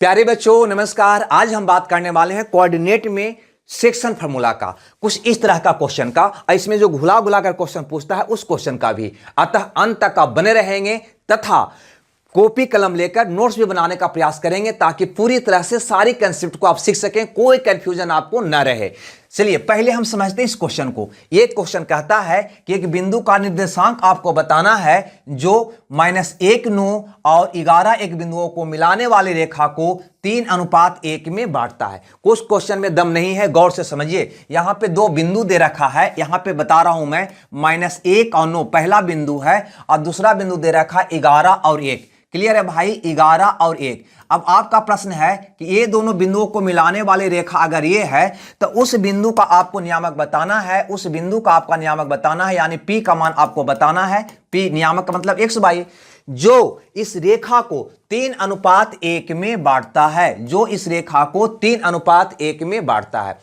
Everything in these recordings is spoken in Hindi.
प्यारे बच्चों नमस्कार। आज हम बात करने वाले हैं कोऑर्डिनेट में सेक्शन फार्मूला का, कुछ इस तरह का क्वेश्चन का, और इसमें जो घुला घुला कर क्वेश्चन पूछता है उस क्वेश्चन का भी। अतः अंत तक आप बने रहेंगे तथा कॉपी कलम लेकर नोट्स भी बनाने का प्रयास करेंगे ताकि पूरी तरह से सारी कंसेप्ट को आप सीख सकें, कोई कंफ्यूजन आपको न रहे। चलिए पहले हम समझते हैं इस क्वेश्चन को। ये क्वेश्चन कहता है कि एक बिंदु का निर्देशांक आपको बताना है जो -1, 9 और 11 एक बिंदुओं को मिलाने वाली रेखा को 3:1 में बांटता है। कुछ क्वेश्चन में दम नहीं है, गौर से समझिए। यहां पे दो बिंदु दे रखा है, यहां पे बता रहा हूं मैं -1 और 9 पहला बिंदु है और दूसरा बिंदु दे रखा है 11 और 1। क्लियर है भाई, 11 और 1। अब आपका प्रश्न है कि ये दोनों बिंदुओं को मिलाने वाली रेखा अगर ये है तो उस बिंदु का आपको नियामक बताना है, उस बिंदु का आपका नियामक बताना है, यानी P का मान आपको बताना है। P नियामक का मतलब x y, जो इस रेखा को 3:1 में बांटता है, जो इस रेखा को 3:1 में बांटता है।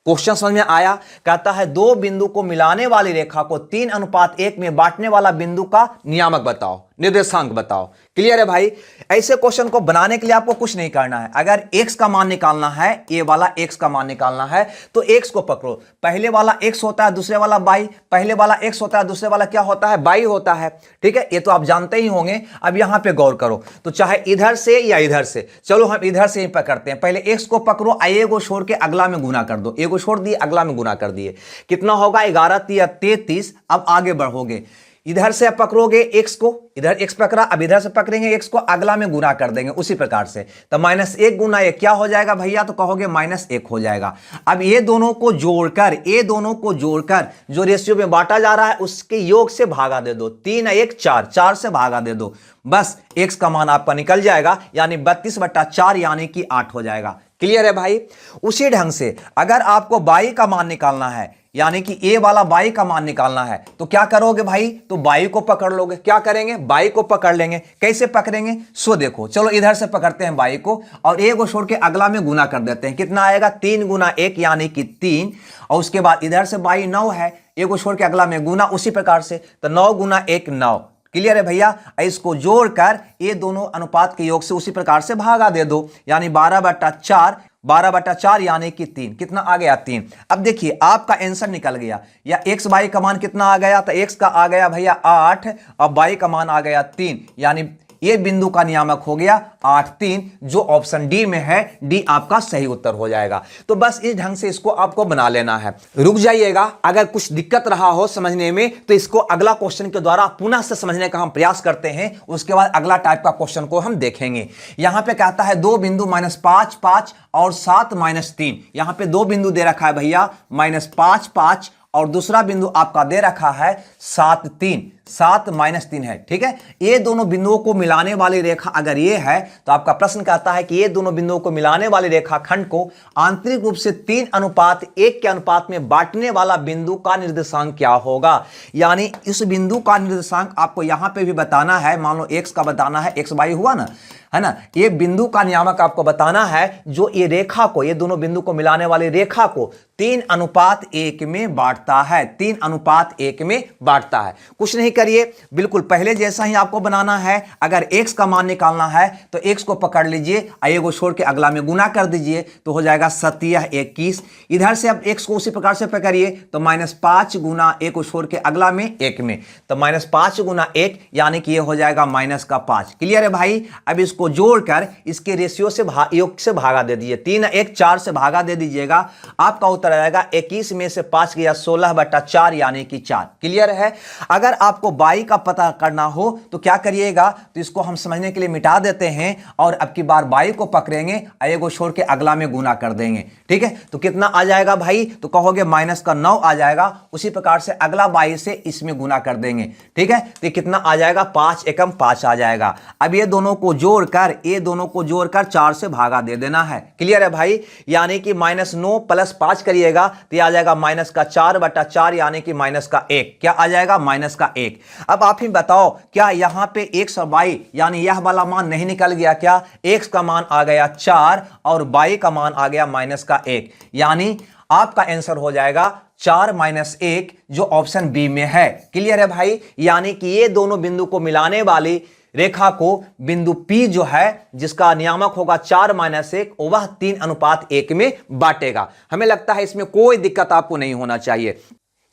क्वेश्चन समझ में आया? कहता है दो बिंदु को मिलाने वाली रेखा को 3:1 में बांटने वाला बिंदु का नियामक बताओ, निर्देशांक बताओ। क्लियर है भाई? ऐसे क्वेश्चन को बनाने के लिए आपको कुछ नहीं करना है। अगर x का मान निकालना है, ये वाला x का मान निकालना है तो x को पकड़ो। पहले वाला x होता है, दूसरे वाला y। पहले वाला x होता है, दूसरे वाला क्या होता है? y होता है। ठीक है, ये तो आप जानते ही होंगे। अब यहां पे गौर करो, तो चाहे इधर से या इधर से, चलो हम इधर से ही पकड़ते हैं। पहले x को पकड़ो, आइए को छोड़ के अगला में गुना कर दो। को छोड़ दिए, अगला में गुना कर दिए। कितना होगा? 11 × 33। अब आगे बढ़ोगे, इधर से पकड़ोगे x को, इधर x पकड़ा, अब इधर से पकड़ेंगे x को, अगला में गुना कर देंगे उसी प्रकार से। तो -1 × 1 क्या हो जाएगा भैया? तो कहोगे -1 हो जाएगा। अब ये दोनों को जोड़कर, ये दोनों को जोड़कर जो रेशियो में बांटा जा रहा है उसके योग से भागा दे दो। 3 × 1 = 4, 4 से भागा दे दो, बस x का मान आपका निकल जाएगा, यानी 32/4 यानी कि 8 हो जाएगा। क्लियर है भाई? उसी ढंग से अगर आपको y का मान निकालना है, यानी कि ए वाला y का मान निकालना है, तो क्या करोगे भाई? तो y को पकड़ लोगे। क्या करेंगे? y को पकड़ लेंगे। कैसे पकड़ेंगे? सो देखो, चलो इधर से पकड़ते हैं y को और a को छोड़ के अगला में गुना कर देते हैं। कितना आएगा? 3 × 1 यानी कि 3, और उसके बाद इधर से y 9 है, a को छोड़ के अगला में गुना उसी प्रकार से, तो 9 × 1 9। क्लियर है भैया? इसको जोड़कर ये दोनों अनुपात के योग से उसी प्रकार से भागा दे दो, यानी 12/4, 12/4 यानी कि 3। कितना आ गया? 3। अब देखिए आपका आंसर निकल गया। या x y का मान कितना आ गया? तो x का आ गया भैया 8 और y का मान आ गया 3, यानी ये बिंदु का नियामक हो गया 8, 3, जो ऑप्शन डी में है। डी आपका सही उत्तर हो जाएगा। तो बस इस ढंग से इसको आपको बना लेना है। रुक जाइएगा, अगर कुछ दिक्कत रहा हो समझने में तो इसको अगला क्वेश्चन के द्वारा पुनः से समझने का हम प्रयास करते हैं। उसके बाद अगला टाइप का क्वेश्चन को हम देखेंगे। यहां पे कहता है दो बिंदु -5, 5 और 7 -3। यहां पे दो बिंदु दे रखा है भैया, -5, 5 और दूसरा बिंदु आपका दे रखा है 7, 3। 7 -3 है। ठीक है, ये दोनों बिंदुओं को मिलाने वाली रेखा अगर ये है तो आपका प्रश्न कहता है कि ये दोनों बिंदुओं को मिलाने वाली रेखा खंड को आंतरिक रूप से 3:1 के अनुपात में बांटने वाला बिंदु का निर्देशांक क्या होगा। यानी इस बिंदु का निर्देशांक आपको यहां पे भी बताना है। मान लो x का बताना है, x y हुआ ना, है ना। ये बिंदु का नियामक आपको बताना है जो ये रेखा को, ये दोनों बिंदु को मिलाने वाली रेखा को 3:1 में बांटता है, 3:1 में बांटता है। कुछ नहीं करिए, बिल्कुल पहले जैसा ही आपको बनाना है। अगर x का मान निकालना है तो x को पकड़ लीजिए, आइए को छोड़ के अगला में गुना कर दीजिए, तो हो जाएगा 7 × 21। इधर से अब x को उसी प्रकार से पकड़िए, तो -5 × 1 को छोड़ के अगला में 1 में, तो -5 × 1 यानी कि ये हो जाएगा -5। क्लियर है भाई? अब इसको जोड़कर इसके रेशियो से योग से भागा दे दीजिए। 3 × 1 = 4 से भागा दे दीजिएगा, आपका उत्तर आएगा 21 में से 5 गया 16/4 यानी कि 4। क्लियर है? अगर आपको y का पता करना हो तो क्या करिएगा, तो इसको हम समझने के लिए मिटा देते हैं और अब की बार y को पकड़ेंगे, a को छोड़ के अगला में गुना कर देंगे। ठीक है, तो कितना आ जाएगा भाई? तो कहोगे -9 आ जाएगा। उसी प्रकार से अगला y से इसमें गुना कर देंगे। ठीक है, तो कितना आ जाएगा? 5 × 5 आ जाएगा। अब ये दोनों को जोड़कर, ये दोनों को जोड़कर 4 से भागा दे देना है। क्लियर है भाई? यानी कि -9 + 5 करिएगा तो आ जाएगा -4/4 यानी कि -1। क्या आ जाएगा? -1। अब आप ही बताओ, क्या यहां पे x और y यानी यह वाला मान नहीं निकल गया क्या? x का मान आ गया 4 और y का मान आ गया -1, यानी आपका आंसर हो जाएगा 4 - 1, जो ऑप्शन बी में है। क्लियर है भाई? यानी कि ये दोनों बिंदु को मिलाने वाली रेखा को बिंदु P जो है जिसका नियामक होगा 4-1 वह 3:1 में बांटेगा। हमें लगता है इसमें कोई दिक्कत आपको नहीं होना चाहिए।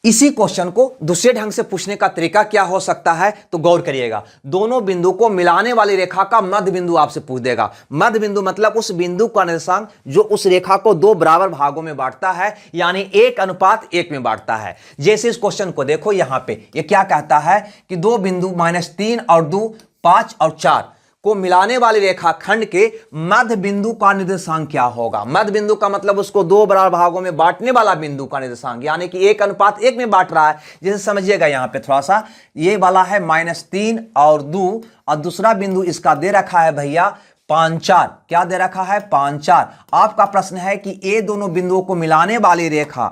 इसी क्वेश्चन को दूसरे ढंग से पूछने का तरीका क्या हो सकता है, तो गौर करिएगा। दोनों बिंदु को मिलाने वाली रेखा का मध्य बिंदु आपसे पूछ देगा। मध्य बिंदु मतलब उस बिंदु का निर्देशांक जो उस रेखा को दो बराबर भागों में बांटता है, यानी 1:1 में बांटता है। जैसे इस क्वेश्चन को देखो, यहां पे ये क्या कहता है कि दो बिंदु -3 और 2, 5 और 4 को मिलाने वाली रेखा खंड के मध्य बिंदु का निर्देशांक क्या होगा। मध्य बिंदु का मतलब उसको दो बराबर भागों में बांटने वाला बिंदु का निर्देशांक, यानी कि 1:1 में बांट रहा है। जैसे समझिएगा, यहां पे थोड़ा सा ये वाला है -3 और 2 और दूसरा बिंदु इसका दे रखा है भैया 5-4। क्या दे रखा है? 5-4। आपका प्रश्न है कि ये दोनों बिंदुओं को मिलाने वाली रेखा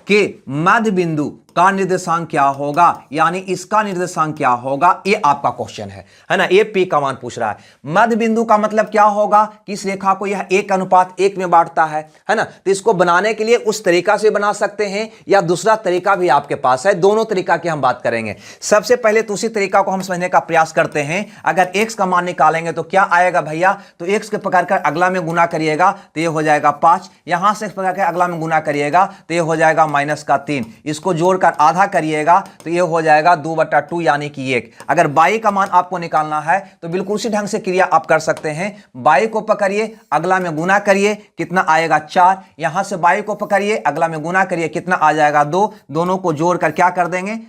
के मध्य बिंदु का निर्देशांक क्या होगा, यानी इसका निर्देशांक क्या होगा, ये आपका क्वेश्चन है ना। ये P का मान पूछ रहा है। मध्य बिंदु का मतलब क्या होगा कि इस रेखा को यह 1:1 में बांटता है ना। तो इसको बनाने के लिए उस तरीका से बना सकते हैं या दूसरा तरीका भी आपके पास है। दोनों तरीका की हम बात करेंगे। सबसे पहले तो उसी तरीका को हम समझने का प्रयास करते हैं। अगर x का मान निकालेंगे तो क्या आएगा भैया, तो x के पकड़ कर अगला में गुना करिएगा तो ये हो जाएगा 5। यहां से पकड़ कर अगला में गुना करिएगा तो ये हो जाएगा -3। इसको जोड़ आधा करिएगा तो ये हो जाएगा 2/2 यानी कि 1। अगर y का मान आपको निकालना है तो बिल्कुल उसी ढंग से क्रिया आप कर सकते हैं। y को पकड़िए, अगला में गुना करिए, कितना आएगा 4। यहां से y को पकड़िए, अगला में गुना करिए, कितना आ जाएगा 2। दोनों को जोड़कर क्या कर देंगे,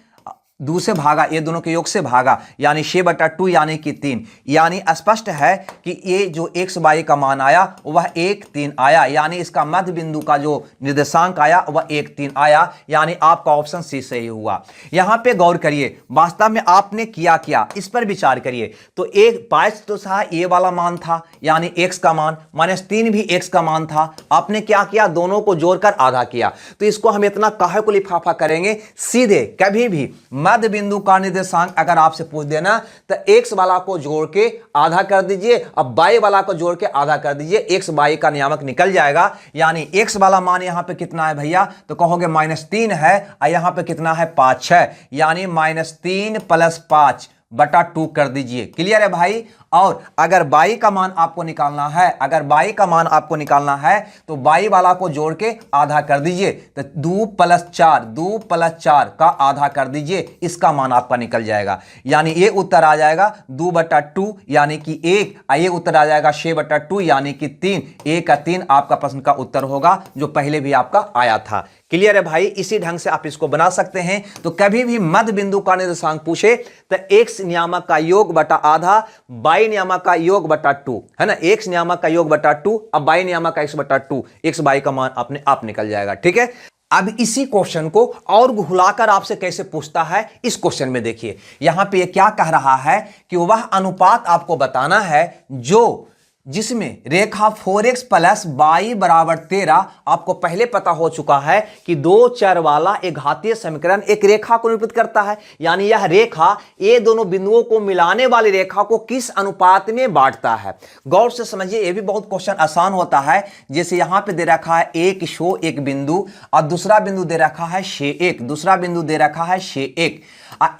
2 से भागा, ये दोनों के योग से भागा, यानी 6/2 यानी कि 3। यानी स्पष्ट है कि ये जो x y का मान आया वह 1-3 आया, यानी इसका मध्य बिंदु का जो निर्देशांक आया वह 1-3 आया, यानी आपका ऑप्शन सी सही हुआ। यहां पे गौर करिए, वास्तव में आपने किया क्या, इस पर विचार करिए। तो 5 तो था ये वाला मान था, यानी x का मान, -3 भी x का मान था। आपने क्या किया, दोनों को जोड़कर आधा किया। तो इसको हम इतना काहे को लिफाफा करेंगे, सीधे कभी भी मध्य बिंदु का निर्देशांक अगर आपसे पूछ देना तो x वाला को जोड़ के आधा कर दीजिए, अब y वाला को जोड़ के आधा कर दीजिए, x y का नियामक निकल जाएगा। यानी x वाला मान यहां पे कितना है भैया, तो कहोगे -3 है और यहां पे कितना है 5 है, यानी -3 + 5/2 कर दीजिए। क्लियर है भाई। और अगर y का मान आपको निकालना है, अगर y का मान आपको निकालना है तो y वाला को जोड़ के आधा कर दीजिए, तो 2 + 4 का आधा कर दीजिए, इसका मान आपका निकल जाएगा। यानी ये उत्तर आ जाएगा 2/2 यानी कि 1, ये उत्तर आ जाएगा 6/2 यानी कि 3। 1 का 3 आपका प्रश्न का उत्तर होगा, जो पहले भी आपका आया था। क्लियर है भाई। इसी ढंग से आप इसको बना सकते हैं। तो कभी भी मध्य बिंदु का निर्देशांक पूछे तो x नियामक का योग बटा आधा, y नियामक का योग बटा 2 है ना। x नियामक का योग बटा 2, अब y नियामक का x/2, x y का मान अपने आप निकल जाएगा। ठीक है। अब इसी क्वेश्चन को और घुलाकर आपसे कैसे पूछता है, इस क्वेश्चन में देखिए। यहां पे ये क्या कह रहा है कि वह अनुपात आपको बताना है जो जिसमें रेखा 4x + y = 13। आपको पहले पता हो चुका है कि दो चर वाला एक घातीय समीकरण एक रेखा को निरूपित करता है, यानी यह रेखा ये दोनों बिंदुओं को मिलाने वाली रेखा को किस अनुपात में बांटता है। गौर से समझिए, ये भी बहुत क्वेश्चन आसान होता है। जैसे यहां पे दे रखा है 1:1 बिंदु और दूसरा बिंदु दे रखा है 6:1, दूसरा बिंदु दे रखा है 6:1।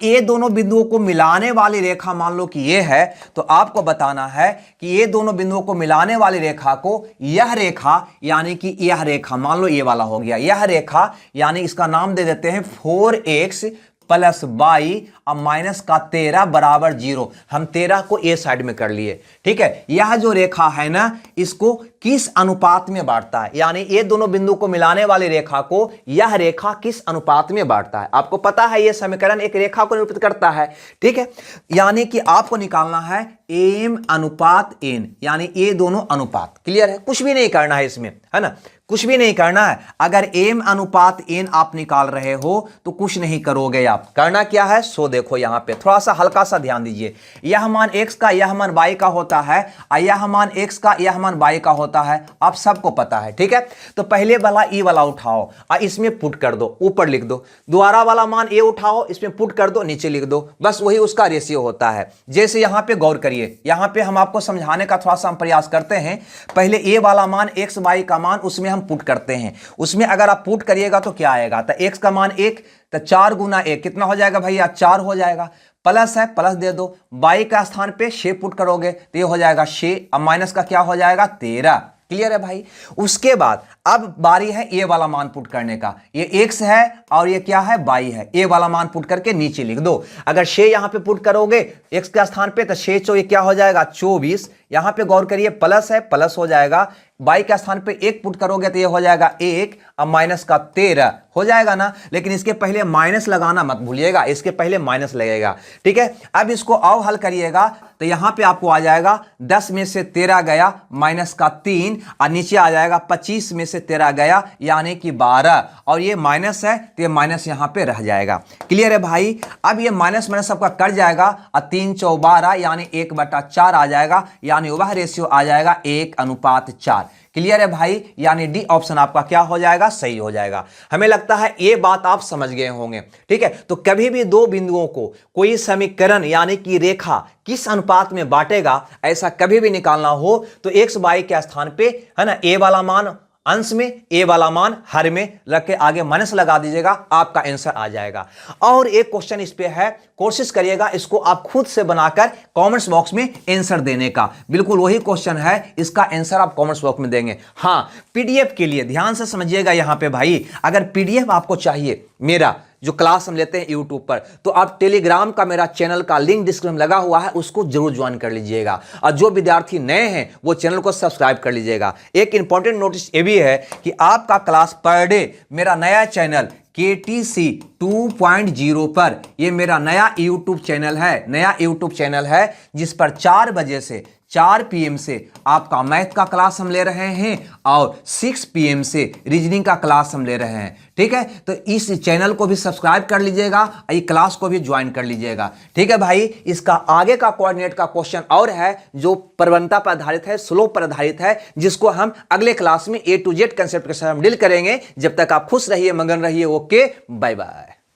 ये दोनों बिंदुओं को मिलाने वाली रेखा मान लो कि ये है, तो आपको बताना है कि ये दोनों बिंदुओं को मिलाने वाली रेखा को यह रेखा, यानी कि यह रेखा मान लो ये वाला हो गया, यह रेखा, यानी इसका नाम दे देते हैं 4x + y और -13 = 0। हम 13 को ए साइड में कर लिए। ठीक है। यह जो रेखा है ना, इसको किस अनुपात में बांटता है, यानी ये दोनों बिंदु को मिलाने वाली रेखा को यह रेखा किस अनुपात में बांटता है। आपको पता है ये समीकरण एक रेखा को निरूपित करता है। ठीक है। यानी कि आपको निकालना है m/n, यानी ये दोनों अनुपात। क्लियर है। कुछ भी नहीं करना है इसमें, है ना, कुछ भी नहीं करना है। अगर m/n आप निकाल रहे हो तो कुछ नहीं करोगे आप। करना क्या है, सो देखो यहां पे थोड़ा सा हल्का सा ध्यान दीजिए। यह मान x का, यह मान y का होता है, यह मान x का, यह मान y का होता है, आप सबको पता है। ठीक है। तो पहले वाला ई वाला उठाओ और इसमें पुट कर दो, ऊपर लिख दो। दोबारा वाला मान ए उठाओ, इसमें पुट कर दो, नीचे लिख दो। बस वही उसका रेशियो होता है। जैसे यहां पे गौर करिए, यहां पे हम आपको समझाने का थोड़ा सा हम प्रयास करते हैं। पहले ए वाला मान x y का मान उसमें हम पुट करते हैं। उसमें अगर आप पुट करिएगा तो क्या आएगा, तो x का मान 1, तो 4 गुना 1 कितना हो जाएगा भैया, 4 हो जाएगा। प्लस है, प्लस दे दो, बाई का स्थान पे 6 पुट करोगे तो ये हो जाएगा 6, अब माइनस का क्या हो जाएगा 13। क्लियर है भाई। उसके बाद अब बारी है ए वाला मान पुट करने का। ये x है और ये क्या है, y है। ए वाला मान पुट करके नीचे लिख दो। अगर 6 यहां पे पुट करोगे x के स्थान पे तो 6 चौ ये क्या हो जाएगा 24। यहां पे गौर करिए प्लस है, प्लस हो जाएगा। y के स्थान पे 1 पुट करोगे तो ये हो जाएगा 1, अब माइनस का 13 हो जाएगा ना। लेकिन इसके पहले माइनस लगाना मत भूलिएगा, इसके पहले माइनस लगेगा। ठीक है, अब इसको और हल करिएगा तो यहां पे आपको आ जाएगा 10 में से 13 गया माइनस का 3, और नीचे आ जाएगा 25 में से 13 गया यानी कि 12, और ये माइनस है तो ये माइनस यहां पे रह जाएगा। क्लियर है भाई। अब ये माइनस माइनस सबका कट जाएगा और 3 चौ 12 यानी 1/4 आ जाएगा, यानी वह रेशियो आ जाएगा 1:4। क्लियर है भाई, यानी डी ऑप्शन आपका क्या हो जाएगा, सही हो जाएगा। हमें लगता है ये बात आप समझ गए होंगे। ठीक है, तो कभी भी दो बिंदुओं को कोई समीकरण यानी कि रेखा किस अनुपात में बांटेगा, ऐसा कभी भी निकालना हो तो एक्स वाई के स्थान पे है ना, ए वाला मान अंश में, ए वाला मान हर में रख के आगे माइनस लगा दीजिएगा, आपका आंसर आ जाएगा। और एक क्वेश्चन इस पे है, कोशिश करिएगा इसको आप खुद से बनाकर कमेंट्स बॉक्स में आंसर देने का। बिल्कुल वही क्वेश्चन है, इसका आंसर आप कमेंट्स बॉक्स में देंगे। हाँ, पीडीएफ के लिए ध्यान से समझिएगा यहां पे भाई, अगर पीडीएफ आपको चाहिए मेरा जो क्लास हम लेते हैं यूट्यूब पर, तो आप टेलीग्राम का मेरा चैनल का लिंक डिस्क्रिप्शन में लगा हुआ है, उसको जरूर ज्वाइन कर लीजिएगा। और जो विद्यार्थी नए हैं वो चैनल को सब्सक्राइब कर लीजिएगा। एक इंपॉर्टेंट नोटिस ये भी है कि आपका क्लास पर डे मेरा नया चैनल KTC 2.0 पर, ये मेरा नया यूट्यूब चैनल है, नया यूट्यूब चैनल है जिस पर 4 बजे से 4 PM से आपका मैथ का क्लास हम ले रहे हैं और 6 PM से रीजनिंग का क्लास हम ले रहे हैं। ठीक है, तो इस चैनल को भी सब्सक्राइब कर लीजिएगा, ये क्लास को भी ज्वाइन कर लीजिएगा। ठीक है भाई, इसका आगे का कोऑर्डिनेट का क्वेश्चन और है जो प्रवणता पर आधारित है, स्लोप पर आधारित है, जिसको हम अगले क्लास में A to Z कंसेप्ट के साथ हम डील करेंगे। जब तक आप खुश रहिए, मगन रहिए। Okay, bye bye.